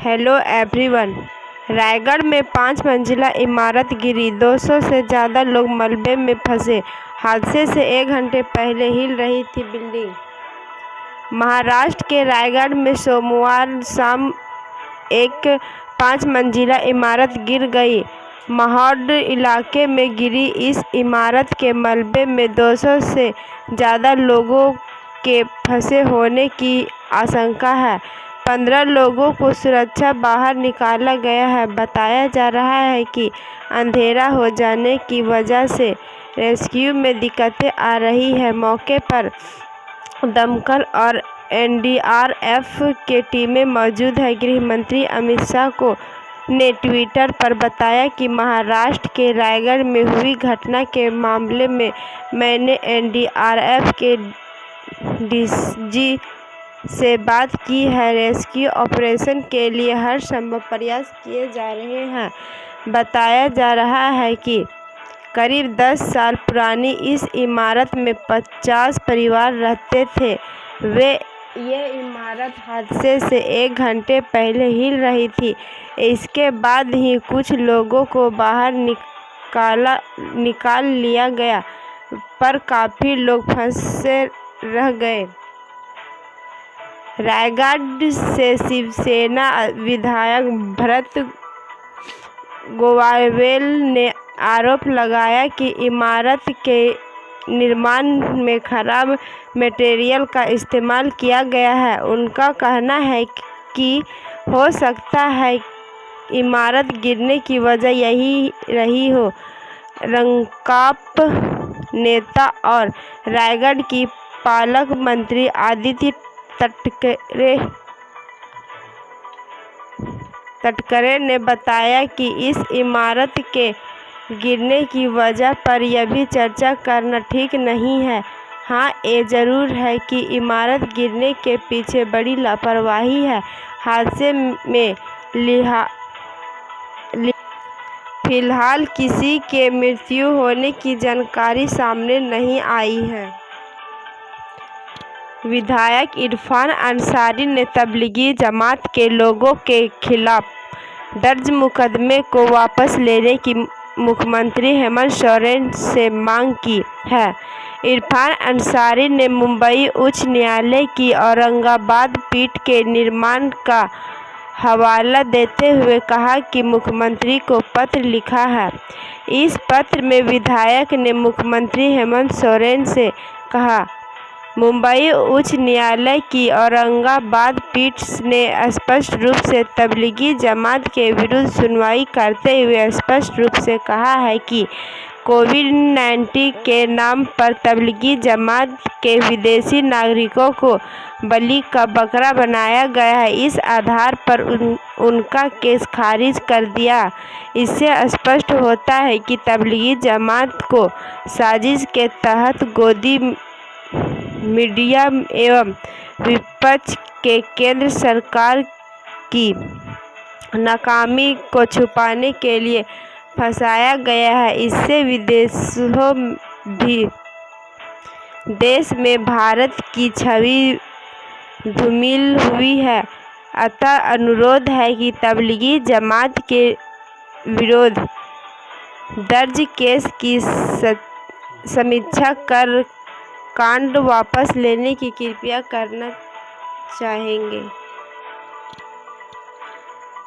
Hello everyone. Raigarh में 5 मंजिला इमारत गिरी, 200 से ज़्यादा लोग मलबे में फंसे। हादसे से 1 घंटे पहले हिल रही थी बिल्डिंग। महाराष्ट्र के रायगढ़ में सोमवार शाम एक 5 मंजिला इमारत गिर गई। महौड इलाके में गिरी इस इमारत के मलबे में 200 से ज़्यादा लोगों के फंसे होने की आशंका है। 15 लोगों को सुरक्षित बाहर निकाला गया है। बताया जा रहा है कि अंधेरा हो जाने की वजह से रेस्क्यू में दिक्कतें आ रही हैं। मौके पर दमकल और एनडीआरएफ की टीमें मौजूद हैं। गृह मंत्री अमित शाह ने ट्विटर पर बताया कि महाराष्ट्र के रायगढ़ में हुई घटना के मामले में मैंने एनडीआरएफ के डीजी से बात की है। रेस्क्यू ऑपरेशन के लिए हर संभव प्रयास किए जा रहे हैं। बताया जा रहा है कि करीब 10 साल पुरानी इस इमारत में 50 परिवार रहते थे। ये इमारत हादसे से 1 घंटे पहले हिल रही थी। इसके बाद ही कुछ लोगों को बाहर निकाल लिया गया, पर काफ़ी लोग फंसे रह गए। रायगढ़ से शिवसेना विधायक भरत गोवावेल ने आरोप लगाया कि इमारत के निर्माण में खराब मटेरियल का इस्तेमाल किया गया है। उनका कहना है कि हो सकता है इमारत गिरने की वजह यही रही हो। रंकाप नेता और रायगढ़ की पालक मंत्री आदित्य तटकरे ने बताया कि इस इमारत के गिरने की वजह पर यह भी चर्चा करना ठीक नहीं है। हाँ, ये जरूर है कि इमारत गिरने के पीछे बड़ी लापरवाही है। हादसे में फिलहाल किसी के मृत्यु होने की जानकारी सामने नहीं आई है। विधायक इरफान अंसारी ने तबलीगी जमात के लोगों के खिलाफ दर्ज मुकदमे को वापस लेने की मुख्यमंत्री हेमंत सोरेन से मांग की है। इरफान अंसारी ने मुंबई उच्च न्यायालय की औरंगाबाद पीठ के निर्माण का हवाला देते हुए कहा कि मुख्यमंत्री को पत्र लिखा है। इस पत्र में विधायक ने मुख्यमंत्री हेमंत सोरेन से कहा, मुंबई उच्च न्यायालय की औरंगाबाद पीठ ने स्पष्ट रूप से तबलीगी जमात के विरुद्ध सुनवाई करते हुए स्पष्ट रूप से कहा है कि कोविड-19 के नाम पर तबलीगी जमात के विदेशी नागरिकों को बलि का बकरा बनाया गया है। इस आधार पर उनका केस खारिज कर दिया। इससे स्पष्ट होता है कि तबलीगी जमात को साजिश के तहत गोदी मीडिया एवं विपक्ष के केंद्र सरकार की नाकामी को छुपाने के लिए फंसाया गया है। इससे देश में भारत की छवि धूमिल हुई है। अतः अनुरोध है कि तबलीगी जमात के विरुद्ध दर्ज केस की समीक्षा कर कांड वापस लेने की कृपया करना चाहेंगे।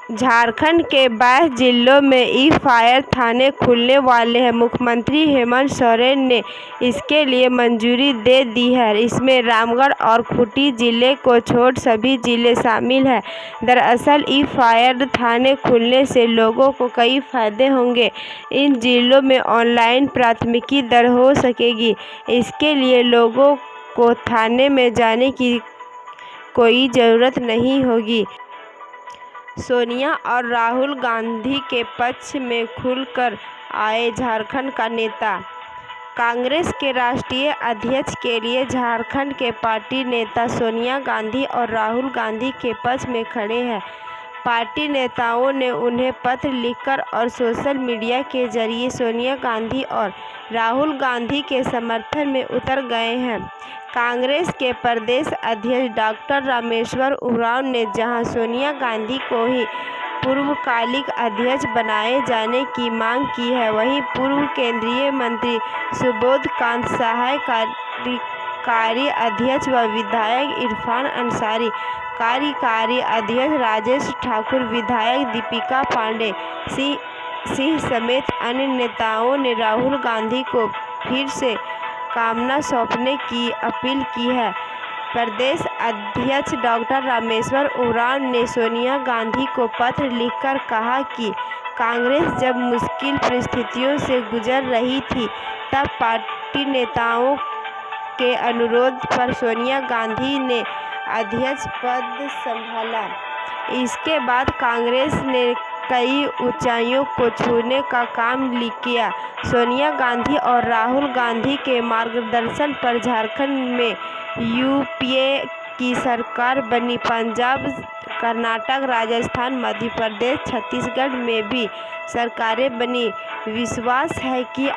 झारखंड के 22 जिलों में ई-फायर थाने खुलने वाले हैं। मुख्यमंत्री हेमंत सोरेन ने इसके लिए मंजूरी दे दी है। इसमें रामगढ़ और खूंटी जिले को छोड़ सभी जिले शामिल हैं। दरअसल ई-फायर थाने खुलने से लोगों को कई फायदे होंगे। इन जिलों में ऑनलाइन प्राथमिकी दर्ज हो सकेगी। इसके लिए लोगों को थाने में जाने की कोई ज़रूरत नहीं होगी। सोनिया और राहुल गांधी के पक्ष में खुलकर आए झारखंड का नेता। कांग्रेस के राष्ट्रीय अध्यक्ष के लिए झारखंड के पार्टी नेता सोनिया गांधी और राहुल गांधी के पक्ष में खड़े हैं। पार्टी नेताओं ने उन्हें पत्र लिखकर और सोशल मीडिया के जरिए सोनिया गांधी और राहुल गांधी के समर्थन में उतर गए हैं। कांग्रेस के प्रदेश अध्यक्ष डॉक्टर रामेश्वर उरांव ने जहां सोनिया गांधी को ही पूर्वकालिक अध्यक्ष बनाए जाने की मांग की है, वहीं पूर्व केंद्रीय मंत्री सुबोध कांत सहाय कार्यकारी अध्यक्ष व विधायक इरफान अंसारी, कार्यकारी अध्यक्ष राजेश ठाकुर, विधायक दीपिका पांडे सिंह समेत अन्य नेताओं ने राहुल गांधी को फिर से कामना सौंपने की अपील की है। प्रदेश अध्यक्ष डॉक्टर रामेश्वर उरांव ने सोनिया गांधी को पत्र लिखकर कहा कि कांग्रेस जब मुश्किल परिस्थितियों से गुजर रही थी तब पार्टी नेताओं के अनुरोध पर सोनिया गांधी ने अध्यक्ष पद संभाला। इसके बाद कांग्रेस ने कई ऊंचाइयों को छूने का काम किया। सोनिया गांधी और राहुल गांधी के मार्गदर्शन पर झारखंड में यूपीए की सरकार बनी। पंजाब, कर्नाटक, राजस्थान, मध्य प्रदेश, छत्तीसगढ़ में भी सरकारें बनी। विश्वास है कि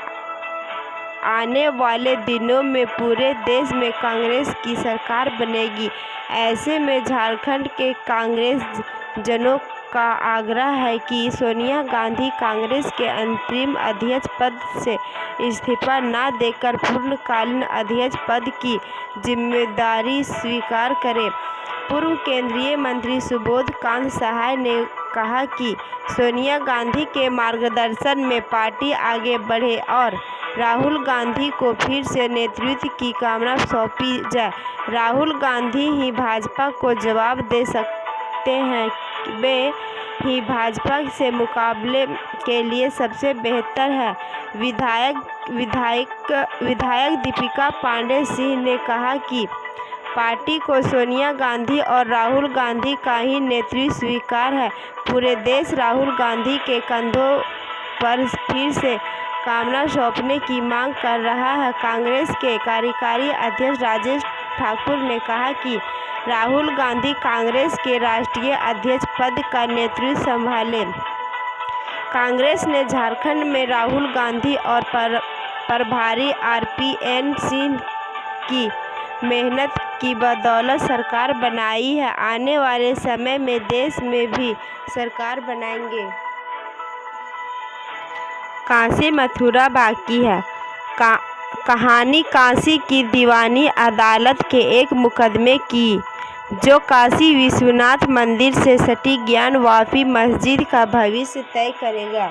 आने वाले दिनों में पूरे देश में कांग्रेस की सरकार बनेगी। ऐसे में झारखंड के कांग्रेस जनों का आग्रह है कि सोनिया गांधी कांग्रेस के अंतरिम अध्यक्ष पद से इस्तीफा न देकर पूर्णकालीन अध्यक्ष पद की जिम्मेदारी स्वीकार करें। पूर्व केंद्रीय मंत्री सुबोध कांत सहाय ने कहा कि सोनिया गांधी के मार्गदर्शन में पार्टी आगे बढ़े और राहुल गांधी को फिर से नेतृत्व की कामना सौंपी जाए। राहुल गांधी ही भाजपा को जवाब दे सकते हैं, वे ही भाजपा से मुकाबले के लिए सबसे बेहतर है। विधायक दीपिका पांडे सिंह ने कहा कि पार्टी को सोनिया गांधी और राहुल गांधी का ही नेतृत्व स्वीकार है। पूरे देश राहुल गांधी के कंधों पर फिर से कामना सौंपने की मांग कर रहा है। कांग्रेस के कार्यकारी अध्यक्ष राजेश ठाकुर ने कहा कि राहुल गांधी कांग्रेस के राष्ट्रीय अध्यक्ष पद का नेतृत्व संभाले। कांग्रेस ने झारखंड में राहुल गांधी और प्रभारी आरपीएन सिंह की मेहनत की बदौलत सरकार बनाई है। आने वाले समय में देश में भी सरकार बनाएंगे। काशी मथुरा बाकी है। कहानी काशी की दीवानी अदालत के एक मुकदमे की, जो काशी विश्वनाथ मंदिर से सटी ज्ञान वापी मस्जिद का भविष्य तय करेगा।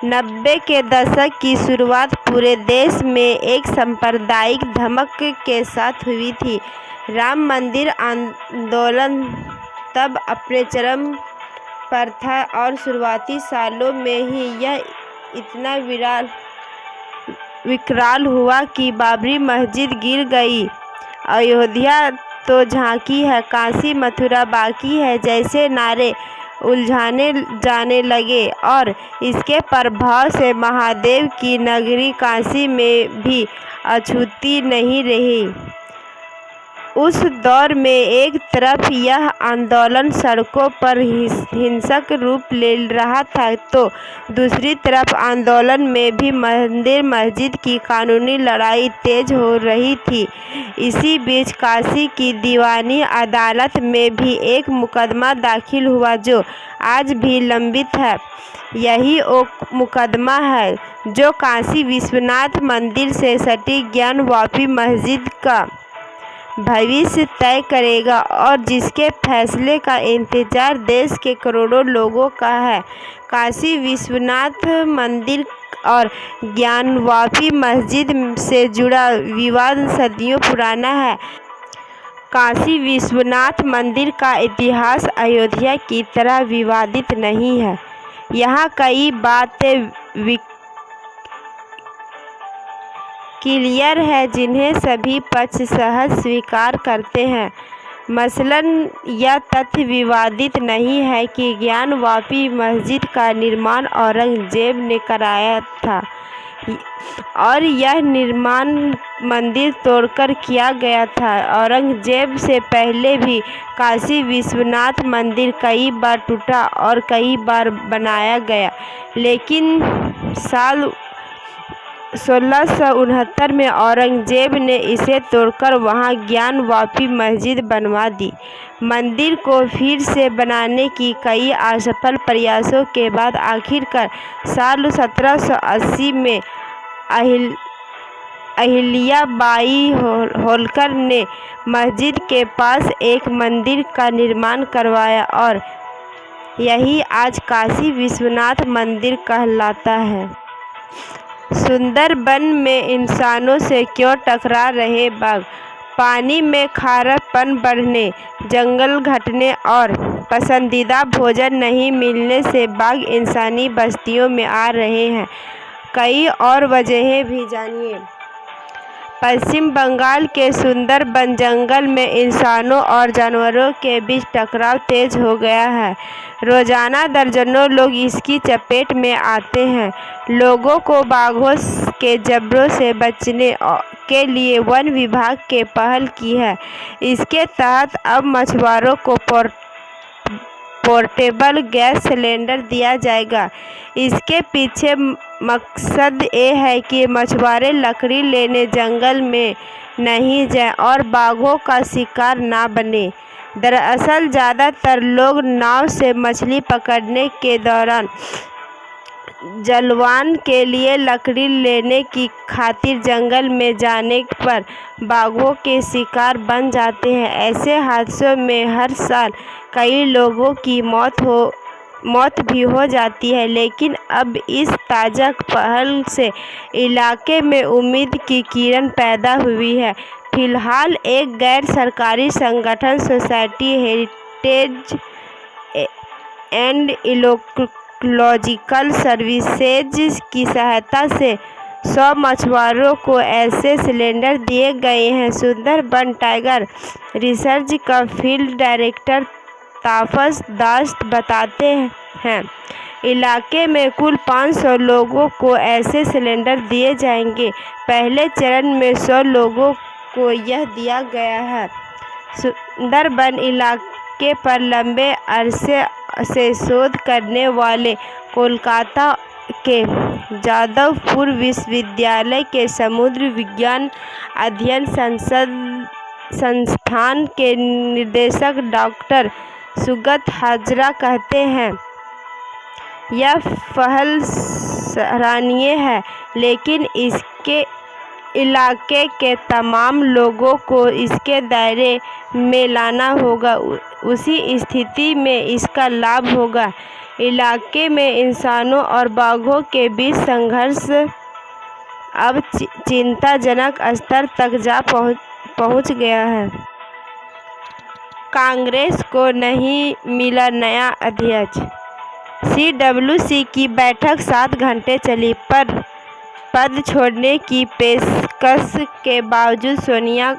90 के दशक की शुरुआत पूरे देश में एक सांप्रदायिक धमक के साथ हुई थी। राम मंदिर आंदोलन तब अपने चरम पर था और शुरुआती सालों में ही यह इतना विकराल हुआ कि बाबरी मस्जिद गिर गई। अयोध्या तो झांकी है, काशी मथुरा बाकी है जैसे नारे उलझाने जाने लगे और इसके प्रभाव से महादेव की नगरी काशी में भी अछूती नहीं रही। उस दौर में एक तरफ यह आंदोलन सड़कों पर हिंसक रूप ले रहा था तो दूसरी तरफ आंदोलन में भी मंदिर मस्जिद की कानूनी लड़ाई तेज हो रही थी। इसी बीच काशी की दीवानी अदालत में भी एक मुकदमा दाखिल हुआ जो आज भी लंबित है। यही वो मुकदमा है जो काशी विश्वनाथ मंदिर से सटी ज्ञान वापी मस्जिद का भविष्य तय करेगा और जिसके फैसले का इंतजार देश के करोड़ों लोगों का है। काशी विश्वनाथ मंदिर और ज्ञानवापी मस्जिद से जुड़ा विवाद सदियों पुराना है। काशी विश्वनाथ मंदिर का इतिहास अयोध्या की तरह विवादित नहीं है। यहाँ कई बातें क्लियर है जिन्हें सभी पक्ष सहज स्वीकार करते हैं। मसलन यह तथ्य विवादित नहीं है कि ज्ञानवापी मस्जिद का निर्माण औरंगजेब ने कराया था और यह निर्माण मंदिर तोड़कर किया गया था। औरंगजेब से पहले भी काशी विश्वनाथ मंदिर कई बार टूटा और कई बार बनाया गया, लेकिन साल 1669 में औरंगजेब ने इसे तोड़कर वहां ज्ञानवापी मस्जिद बनवा दी। मंदिर को फिर से बनाने की कई असफल प्रयासों के बाद आखिरकार साल 1780 में अहिल्याबाई होलकर ने मस्जिद के पास एक मंदिर का निर्माण करवाया और यही आज काशी विश्वनाथ मंदिर कहलाता है। सुंदरबन में इंसानों से क्यों टकरा रहे बाघ? पानी में खारापन बढ़ने, जंगल घटने और पसंदीदा भोजन नहीं मिलने से बाघ इंसानी बस्तियों में आ रहे हैं। कई और वजहें भी जानिए। पश्चिम बंगाल के सुंदरबन जंगल में इंसानों और जानवरों के बीच टकराव तेज हो गया है। रोजाना दर्जनों लोग इसकी चपेट में आते हैं। लोगों को बाघों के जबड़ों से बचने के लिए वन विभाग ने पहल की है। इसके तहत अब मछुआरों को पोर्टेबल गैस सिलेंडर दिया जाएगा। इसके पीछे मकसद ये है कि मछुआरे लकड़ी लेने जंगल में नहीं जाएं और बाघों का शिकार ना बने। दरअसल ज़्यादातर लोग नाव से मछली पकड़ने के दौरान जलवान के लिए लकड़ी लेने की खातिर जंगल में जाने पर बाघों के शिकार बन जाते हैं। ऐसे हादसों में हर साल कई लोगों की मौत भी हो जाती है, लेकिन अब इस ताज़ा पहल से इलाके में उम्मीद की किरण पैदा हुई है। फिलहाल एक गैर सरकारी संगठन society heritage and ecological services की सहायता से 100 मछुआरों को ऐसे सिलेंडर दिए गए हैं। सुंदरबन टाइगर रिसर्च का फील्ड डायरेक्टर तापस दास बताते हैं, इलाके में कुल 500 लोगों को ऐसे सिलेंडर दिए जाएंगे। पहले चरण में 100 लोगों को यह दिया गया है। सुंदरबन इलाके पर लंबे अरसे से शोध करने वाले कोलकाता के जादवपुर विश्वविद्यालय के समुद्र विज्ञान अध्ययन संस्थान के निदेशक डॉक्टर सुगत हाजरा कहते हैं, यह पहल सराहनीय है, लेकिन इसके इलाके के तमाम लोगों को इसके दायरे में लाना होगा। उसी स्थिति में इसका लाभ होगा। इलाके में इंसानों और बाघों के बीच संघर्ष अब चिंताजनक स्तर तक जा पहुंच गया है। कांग्रेस को नहीं मिला नया अध्यक्ष। CWC की बैठक 7 घंटे चली, पर पद छोड़ने की पेशकश के बावजूद सोनिया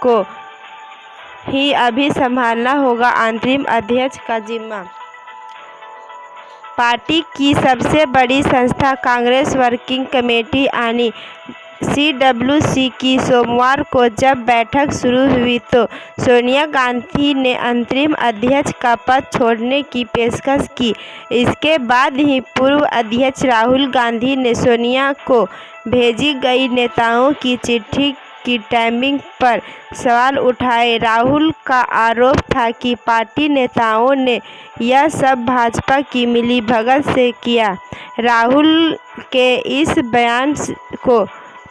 को ही अभी संभालना होगा अंतरिम अध्यक्ष का जिम्मा। पार्टी की सबसे बड़ी संस्था कांग्रेस वर्किंग कमेटी यानी CWC की सोमवार को जब बैठक शुरू हुई तो सोनिया गांधी ने अंतरिम अध्यक्ष का पद छोड़ने की पेशकश की। इसके बाद ही पूर्व अध्यक्ष राहुल गांधी ने सोनिया को भेजी गई नेताओं की चिट्ठी की टाइमिंग पर सवाल उठाए। राहुल का आरोप था कि पार्टी नेताओं ने यह सब भाजपा की मिलीभगत से किया। राहुल के इस बयान को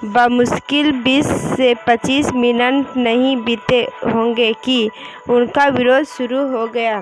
बमुश्किल 20 से 25 मिनट नहीं बीते होंगे कि उनका विरोध शुरू हो गया।